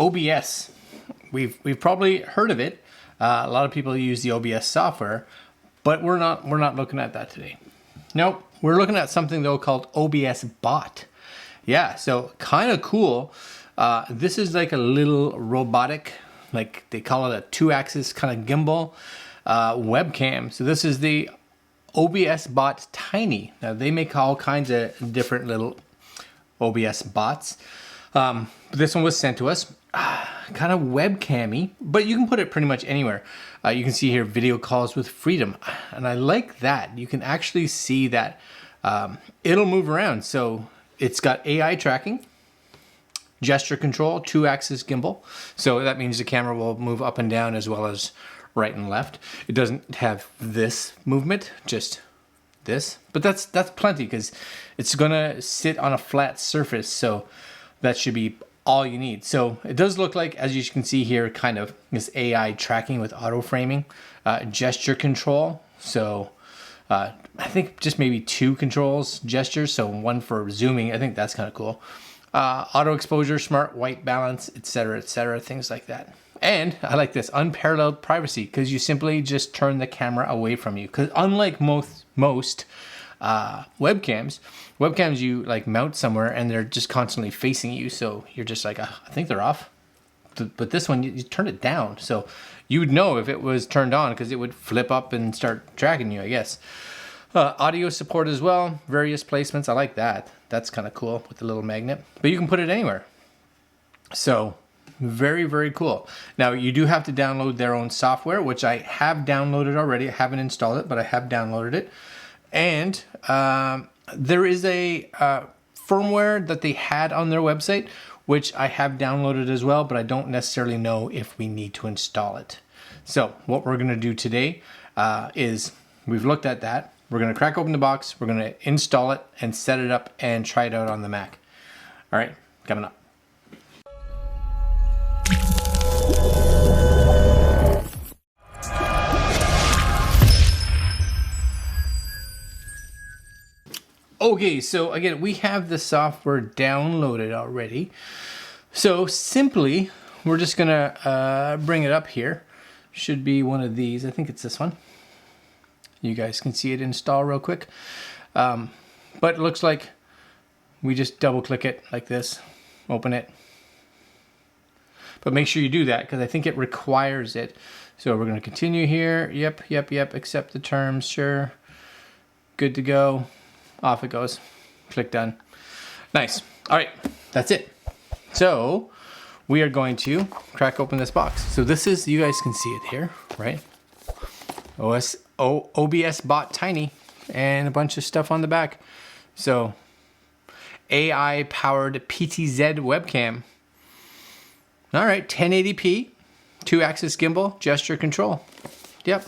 OBS. We've probably heard of it. A lot of people use the OBS software, but we're not looking at that today. Nope, we're looking at something though called OBSBOT. Yeah, so kind of cool. This is like a little robotic, like they call it a 2-axis kind of gimbal webcam. So this is the OBSBOT Tiny. Now they make all kinds of different little OBS bots. This one was sent to us, kind of webcam-y, but you can put it pretty much anywhere. You can see here video calls with freedom, and I like that. You can actually see that it'll move around. So it's got AI tracking, gesture control, 2-axis gimbal. So that means the camera will move up and down as well as right and left. It doesn't have this movement, just this, but that's plenty because it's gonna sit on a flat surface. So that should be all you need. So it does look like, as you can see here, kind of this AI tracking with auto framing, gesture control. So I think just maybe 2 controls, gestures. So one for zooming. I think that's kind of cool. Auto exposure, smart white balance, etc., things like that. And I like this, unparalleled privacy, because you simply just turn the camera away from you. Because unlike most webcams you like mount somewhere and they're just constantly facing you, so you're just like, I think they're off. But this one, you turn it down, so you would know if it was turned on because it would flip up and start tracking you, I guess. Audio support as well, various placements. I like that. That's kind of cool with the little magnet, but you can put it anywhere. So very, very cool. Now you do have to download their own software, which I have downloaded already. I haven't installed it, but I have downloaded it. And there is a firmware that they had on their website, which I have downloaded as well, but I don't necessarily know if we need to install it. So what we're going to do today is we've looked at that. We're going to crack open the box. We're going to install it and set it up and try it out on the Mac. All right, coming up. Okay, so again, we have the software downloaded already. So simply, we're just gonna bring it up here. Should be one of these. I think it's this one. You guys can see it install real quick. But it looks like we just double click it like this, open it. But make sure you do that because I think it requires it. So we're gonna continue here. Yep, accept the terms, sure. Good to go. Off it goes. Click done. Nice. All right, that's it. So we are going to crack open this box. So this is, you guys can see it here, right? OBSBOT Tiny and a bunch of stuff on the back. So AI powered PTZ webcam. All right, 1080p, 2-axis gimbal, gesture control. Yep.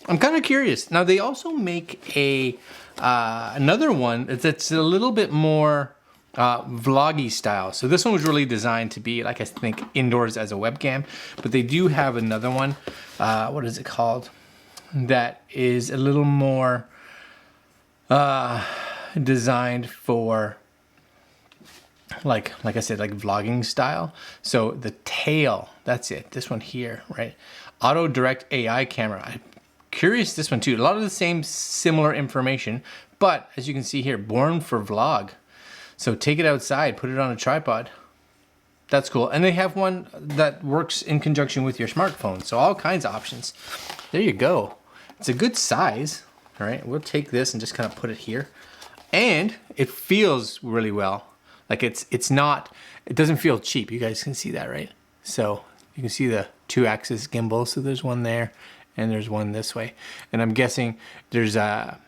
I'm kind of curious. Now they also make a another one that's a little bit more vloggy style. So this one was really designed to be, like, I think indoors as a webcam, but they do have another one. What is it called? That is a little more designed for, like I said, like vlogging style. So the tail, that's it. This one here, right? Auto direct AI camera. I'm curious this one too. A lot of the same similar information, but as you can see here, born for vlog. So take it outside, put it on a tripod. That's cool. And they have one that works in conjunction with your smartphone. So all kinds of options. There you go. It's a good size. All right, we'll take this and just kind of put it here. And it feels really well. Like it's not, it doesn't feel cheap. You guys can see that, right? So you can see the 2-axis gimbal. So there's one there and there's one this way. And I'm guessing there's a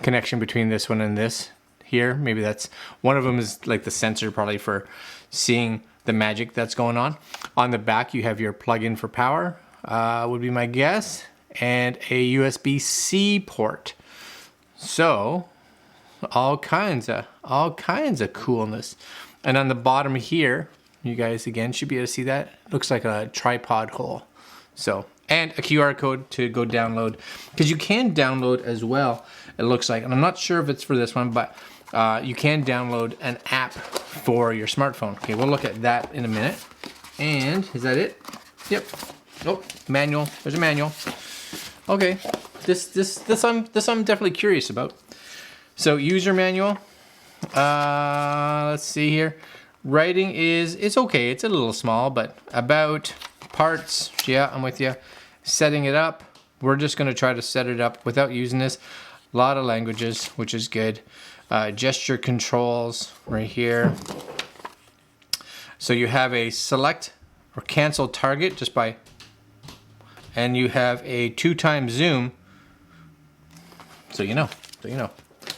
connection between this one and this here. Maybe that's, one of them is like the sensor probably for seeing the magic that's going on. On the back, you have your plug-in for power, would be my guess, and a USB-C port. So all kinds of coolness. And on the bottom here, you guys again should be able to see that. It looks like a tripod hole. So, and a QR code to go download, because you can download as well, it looks like, and I'm not sure if it's for this one, but you can download an app for your smartphone. Okay, we'll look at that in a minute. And is that it? Yep. Oh, manual. There's a manual. Okay. This I'm definitely curious about. So user manual. Let's see here. Writing it's okay. It's a little small, but about parts. Yeah, I'm with you. Setting it up. We're just going to try to set it up without using this. A lot of languages, which is good. Gesture controls right here. So you have a select or cancel target just by, and you have a 2x zoom. So you know.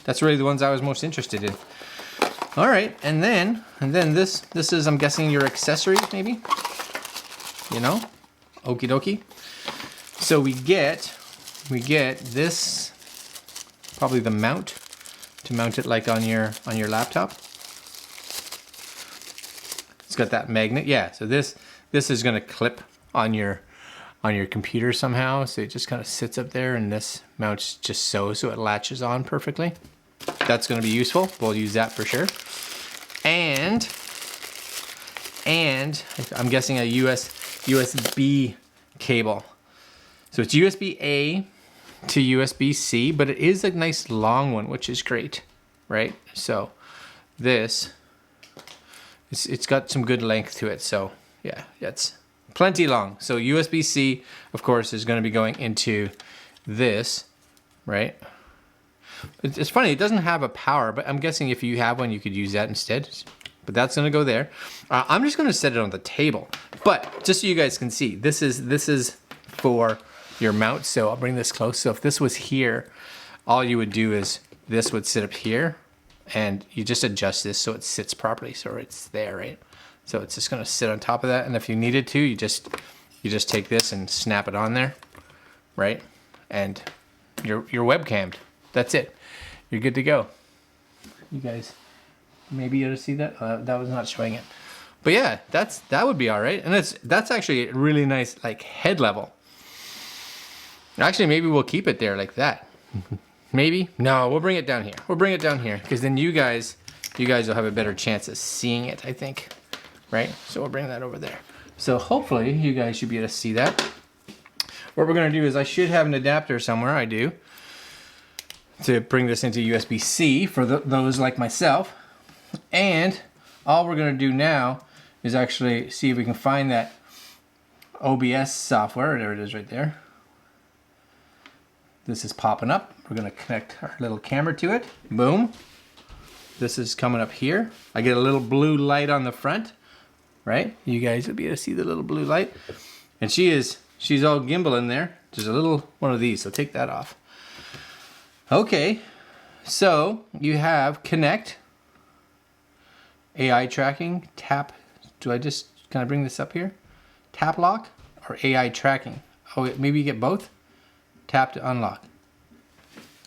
That's really the ones I was most interested in. All right, and then this is, I'm guessing, your accessory maybe. You know, okie dokie. So we get this, probably the mount, to mount it like on your laptop. It's got that magnet. Yeah, so this is gonna clip on your computer somehow. So it just kind of sits up there, and this mounts just so it latches on perfectly. That's gonna be useful. We'll use that for sure. And I'm guessing a USB cable. So it's USB-A to USB-C, but it is a nice long one, which is great, right? So this, it's got some good length to it. So yeah, it's plenty long. So USB-C, of course, is going to be going into this, right? It's funny, it doesn't have a power, but I'm guessing if you have one, you could use that instead. But that's going to go there. I'm just going to set it on the table. But just so you guys can see, this is for your mount. So I'll bring this close. So if this was here, all you would do is this would sit up here, and you just adjust this so it sits properly. So it's there, right? So it's just going to sit on top of that. And if you needed to, you just take this and snap it on there, right? And you're webcammed. That's it. You're good to go. You guys maybe able to see that? That was not showing it. But yeah, that would be all right. And that's actually a really nice like head level. Actually, maybe we'll keep it there like that. Maybe. No, we'll bring it down here. We'll bring it down here because then you guys will have a better chance of seeing it, I think. Right? So we'll bring that over there. So hopefully you guys should be able to see that. What we're going to do is I should have an adapter somewhere. I do. To bring this into USB-C for those like myself. And all we're going to do now is actually see if we can find that OBS software. There it is right there. This is popping up. We're going to connect our little camera to it. Boom. This is coming up here. I get a little blue light on the front, right? You guys will be able to see the little blue light. And she's all gimbal in there. There's a little one of these, so take that off. Okay, so you have connect, AI tracking, tap. Do I just, can I bring this up here? Tap lock or AI tracking? Oh, maybe you get both? Tap to unlock.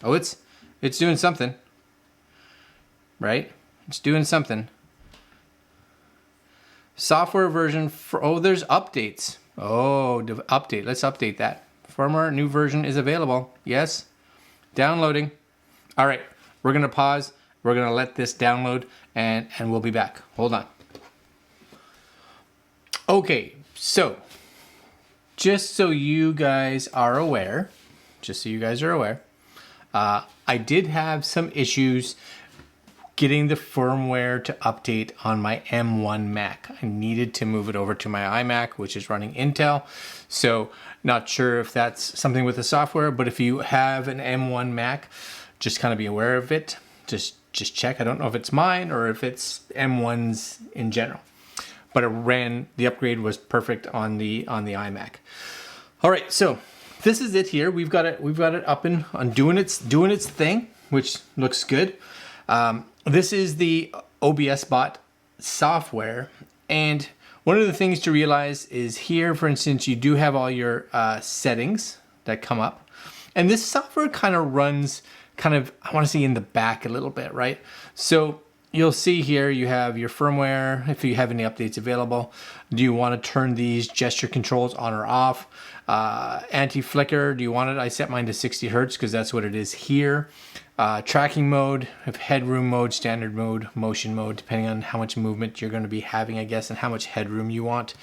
Oh, it's doing something, right? It's doing something. Software version for, oh, there's updates. Oh, update, let's update that. Firmware, new version is available, yes. Downloading. All right, we're gonna pause. We're gonna let this download and we'll be back. Hold on. Okay, so just so you guys are aware, I did have some issues getting the firmware to update on my M1 Mac. I needed to move it over to my iMac, which is running Intel. So not sure if that's something with the software, but if you have an M1 Mac, just kind of be aware of it. Just check. I don't know if it's mine or if it's M1's in general. But the upgrade was perfect on the iMac. All right, so this is it here. We've got it up and doing its thing, which looks good. This is the OBSBOT software, and one of the things to realize is here, for instance, you do have all your settings that come up, and this software kind of runs I want to say in the back a little bit, right? So you'll see here you have your firmware, if you have any updates available. Do you want to turn these gesture controls on or off? Anti-flicker, do you want it? I set mine to 60 Hertz because that's what it is here. tracking mode, have headroom mode, standard mode, motion mode, depending on how much movement you're going to be having, I guess, and how much headroom you want,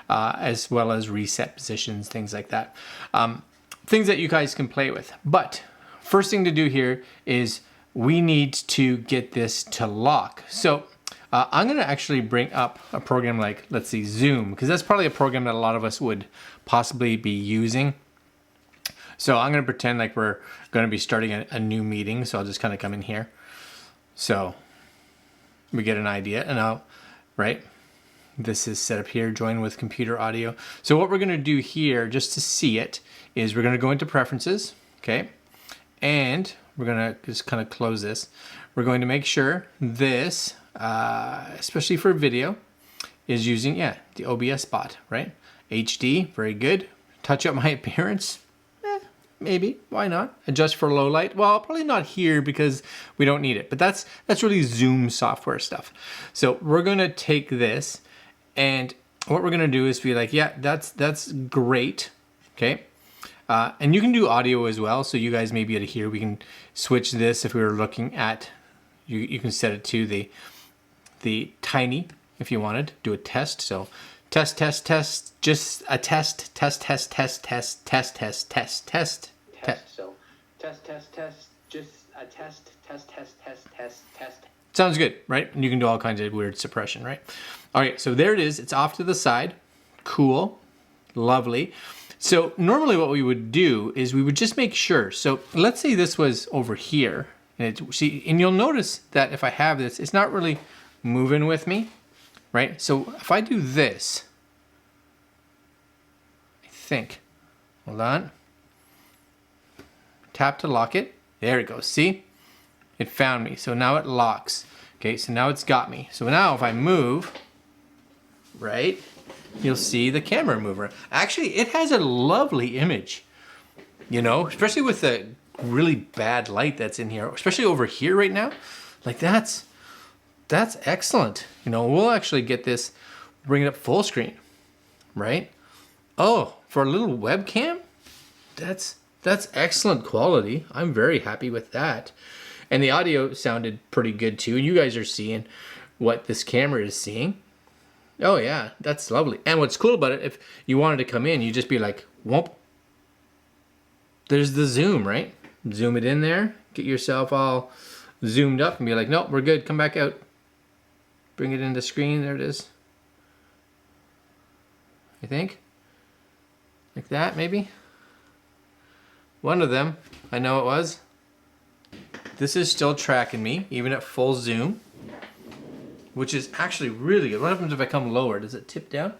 as well as reset positions, things like that. Things that you guys can play with. But first thing to do here is we need to get this to lock. So I'm going to actually bring up a program like, let's see, Zoom, because that's probably a program that a lot of us would possibly be using. So I'm going to pretend like we're going to be starting a new meeting. So I'll just kind of come in here. So we get an idea, and right, this is set up here, join with computer audio. So what we're going to do here, just to see it, is we're going to go into preferences, okay? And we're going to just kind of close this. We're going to make sure this, especially for video, is using, the OBSBOT, right? HD, very good. Touch up my appearance. Maybe, why not? Adjust for low light. Well, probably not here because we don't need it, but that's really Zoom software stuff. So we're gonna take this, and what we're gonna do is be like, yeah, that's great, okay? And you can do audio as well, so you guys may be able to hear. We can switch this if we were looking at, you can set it to the tiny if you wanted, do a test. So test, just a test, test. So test, just a test. Sounds good, right? And you can do all kinds of weird suppression, right? All right, so there it is. It's off to the side. Cool, lovely. So normally what we would do is we would just make sure. So let's say this was over here, and you'll notice that if I have this, it's not really moving with me, right? So if I do this, I think, hold on. Tap to lock it. There it goes. See? It found me. So now it locks. Okay, so now it's got me. So now if I move, right, you'll see the camera mover. Actually, it has a lovely image, you know, especially with the really bad light that's in here, especially over here right now. Like that's excellent. You know, we'll actually get this, bring it up full screen, right? Oh, for a little webcam, that's excellent quality. I'm very happy with that. And the audio sounded pretty good too. And you guys are seeing what this camera is seeing. Oh yeah, that's lovely. And what's cool about it, if you wanted to come in, you just be like, whoop. There's the zoom, right? Zoom it in there. Get yourself all zoomed up and be like, nope, we're good. Come back out. Bring it into screen. There it is. I think. Like that, maybe. One of them, I know it was. This is still tracking me, even at full zoom, which is actually really good. What happens if I come lower? Does it tip down?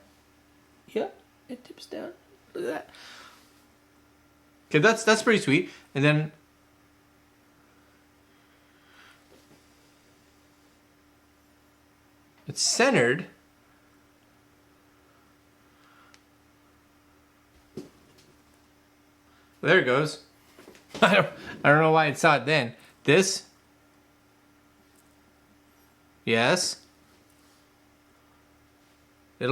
Yeah, it tips down. Look at that. Okay, that's pretty sweet. And then it's centered. There it goes. I don't know why it saw it then. This. Yes. It's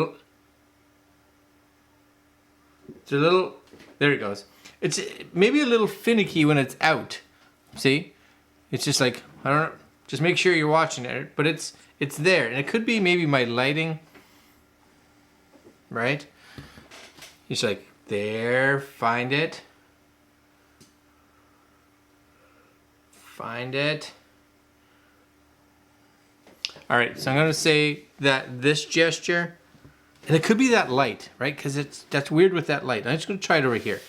a little, there it goes. It's maybe a little finicky when it's out. See? It's just like, I don't know, just make sure you're watching it, but it's there. And it could be maybe my lighting, right? It's like, there, find it. Find it. All right, so I'm gonna say that this gesture, and it could be that light, right? Because that's weird with that light. I'm just gonna try it over here.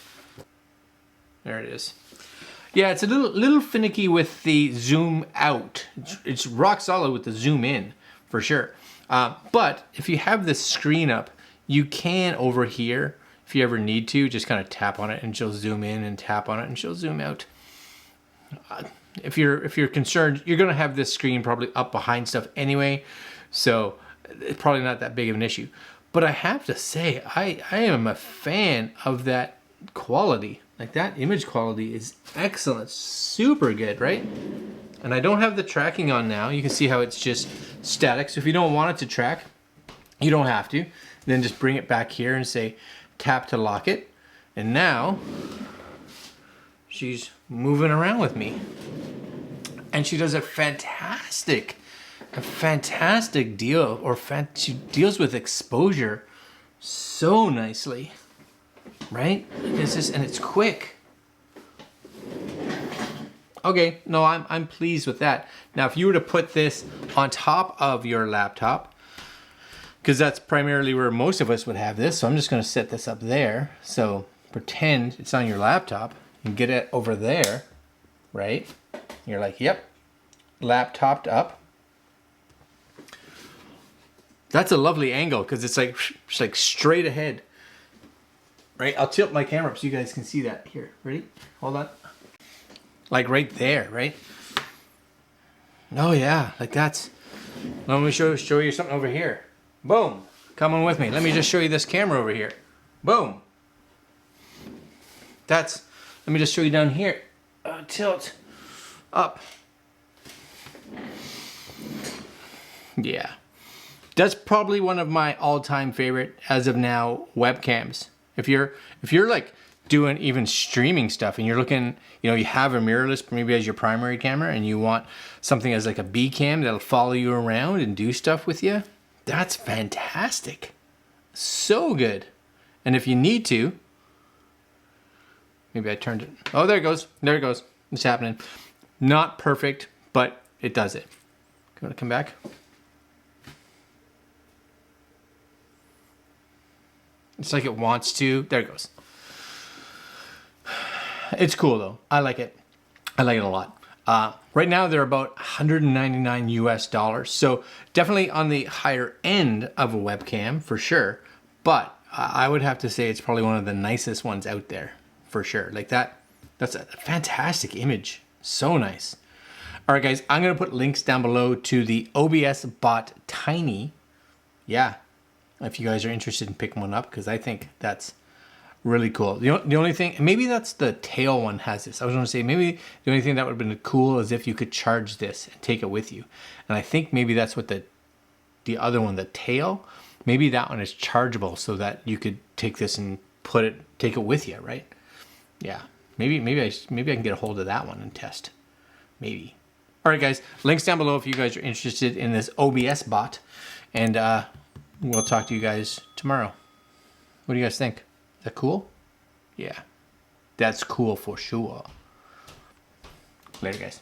There it is. Yeah, it's a little finicky with the zoom out. It's rock solid with the zoom in, for sure. But if you have this screen up, you can over here, if you ever need to, just kind of tap on it and she'll zoom in, and tap on it and she'll zoom out. If you're concerned, you're gonna have this screen probably up behind stuff anyway, so it's probably not that big of an issue. But I have to say, I am a fan of that quality. Like, that image quality is excellent, super good, right? And I don't have the tracking on now. You can see how it's just static. So if you don't want it to track, you don't have to. Then just bring it back here and say tap to lock it. And now she's moving around with me. And she does a fantastic deal, or she deals with exposure so nicely, right? It's just, and it's quick. Okay, no, I'm pleased with that. Now, if you were to put this on top of your laptop, because that's primarily where most of us would have this, so I'm just going to set this up there. So pretend it's on your laptop and get it over there, right? You're like, yep, laptoped up. That's a lovely angle because it's like straight ahead, right? I'll tilt my camera up so you guys can see that. Here, ready? Hold on. Like right there, right? Oh yeah, like that's. Let me show you something over here. Boom. Come on with me. Let me just show you this camera over here. Boom. Let me just show you down here. Tilt up. Yeah. That's probably one of my all-time favorite, as of now, webcams. If you're like doing even streaming stuff and you're looking, you have a mirrorless maybe as your primary camera and you want something as like a B cam that'll follow you around and do stuff with you, that's fantastic. So good. And if you need to, maybe I turned it. Oh, there it goes. There it goes. It's happening. Not perfect, but it does it. You want to come back? It's like it wants to. There it goes. It's cool though. I like it. I like it a lot. Right now they're about $199 US. So definitely on the higher end of a webcam for sure. But I would have to say it's probably one of the nicest ones out there for sure. Like that's a fantastic image. So nice. All right, guys, I'm going to put links down below to the OBSBOT Tiny. Yeah. If you guys are interested in picking one up, because I think that's really cool. The only thing, maybe that's the tail one has this. I was going to say maybe the only thing that would have been cool is if you could charge this and take it with you. And I think maybe that's what the other one, the tail, maybe that one is chargeable so that you could take this and take it with you, right? Yeah. Maybe I can get a hold of that one and test. Maybe. All right, guys. Links down below if you guys are interested in this OBSBOT. And we'll talk to you guys tomorrow. What do you guys think? Is that cool? Yeah. That's cool for sure. Later, guys.